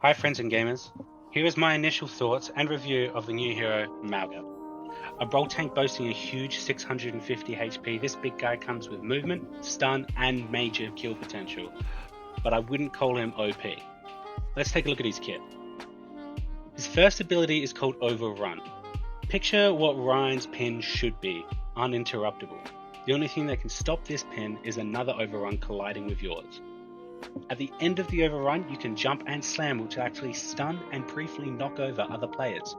Hi friends and gamers, here is my initial thoughts and review of the new hero, MAUGA. A role tank boasting a huge 650 HP, this big guy comes with movement, stun and major kill potential, but I wouldn't call him OP. Let's take a look at his kit. His first ability is called Overrun. Picture what Ryan's pin should be, uninterruptible. The only thing that can stop this pin is another overrun colliding with yours. At the end of the overrun, you can jump and slam, which will actually stun and briefly knock over other players.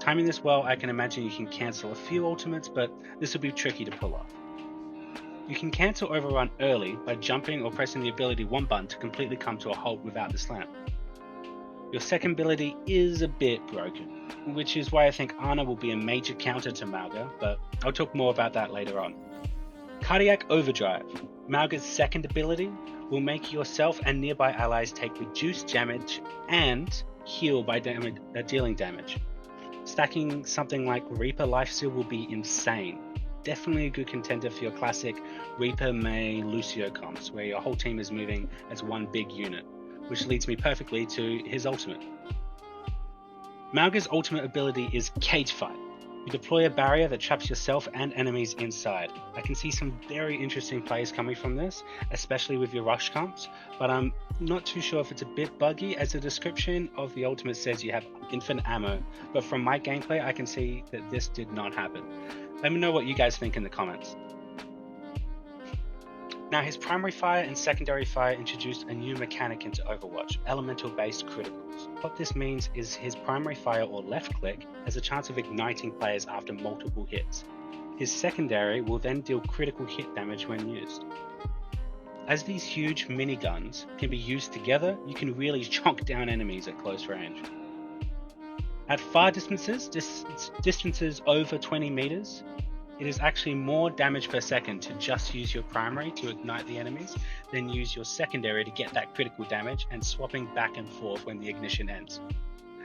Timing this well, I can imagine you can cancel a few ultimates, but this will be tricky to pull off. You can cancel overrun early by jumping or pressing the ability 1 button to completely come to a halt without the slam. Your second ability is a bit broken, which is why I think Ana will be a major counter to MAUGA, but I'll talk more about that later on. Cardiac Overdrive. MAUGA's second ability will make yourself and nearby allies take reduced damage and heal by dealing damage. Stacking something like Reaper Lifesteal will be insane. Definitely a good contender for your classic Reaper Mei Lucio comps, where your whole team is moving as one big unit, which leads me perfectly to his ultimate. MAUGA's ultimate ability is Cage Fight. You deploy a barrier that traps yourself and enemies inside. I can see some very interesting plays coming from this, especially with your rush comps, but I'm not too sure if it's a bit buggy, as the description of the ultimate says you have infinite ammo, but from my gameplay I can see that this did not happen. Let me know what you guys think in the comments. Now, his primary fire and secondary fire introduced a new mechanic into Overwatch, elemental based criticals. What this means is his primary fire or left click has a chance of igniting players after multiple hits. His secondary will then deal critical hit damage when used. As these huge miniguns can be used together, you can really chonk down enemies at close range. At far distances, distances over 20 meters, it is actually more damage per second to just use your primary to ignite the enemies than use your secondary to get that critical damage and swapping back and forth when the ignition ends.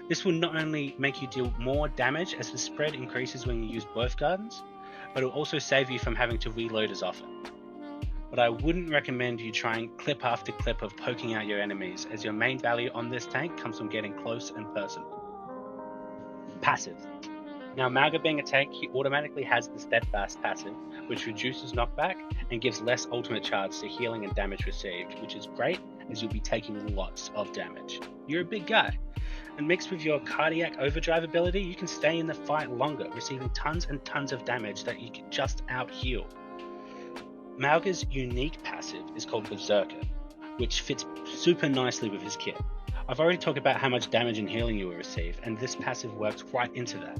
This will not only make you deal more damage as the spread increases when you use both guns, but it will also save you from having to reload as often. But I wouldn't recommend you trying clip after clip of poking out your enemies, as your main value on this tank comes from getting close and personal. Passive. Now, MAUGA being a tank, he automatically has the Steadfast passive, which reduces knockback and gives less ultimate charge to healing and damage received, which is great as you'll be taking lots of damage. You're a big guy. And mixed with your Cardiac Overdrive ability, you can stay in the fight longer, receiving tons and tons of damage that you can just out-heal. MAUGA's unique passive is called Berserker, which fits super nicely with his kit. I've already talked about how much damage and healing you will receive, and this passive works right into that.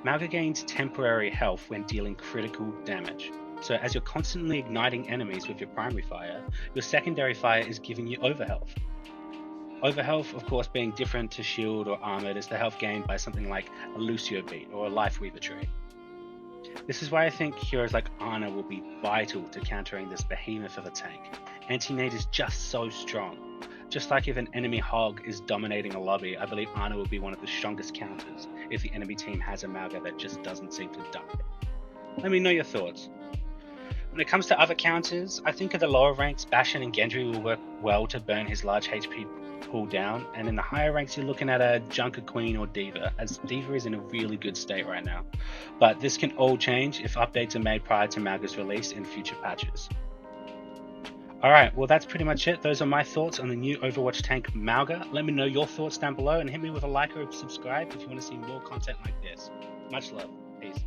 MAUGA gains temporary health when dealing critical damage. So as you're constantly igniting enemies with your primary fire, your secondary fire is giving you overhealth. Overhealth, of course, being different to shield or armored, is the health gained by something like a Lucio beat or a Life Weaver tree. This is why I think heroes like Ana will be vital to countering this behemoth of a tank. Anti-nade is just so strong. Just like if an enemy hog is dominating a lobby, I believe Ana will be one of the strongest counters if the enemy team has a MAUGA that just doesn't seem to duck. Let me know your thoughts. When it comes to other counters, I think at the lower ranks, Bastion and Gendry will work well to burn his large HP pool down, and in the higher ranks you're looking at a Junker Queen or D.Va, as D.Va is in a really good state right now. But this can all change if updates are made prior to MAUGA's release in future patches. Alright, well that's pretty much it. Those are my thoughts on the new Overwatch tank MAUGA. Let me know your thoughts down below and hit me with a like or a subscribe if you want to see more content like this. Much love. Peace.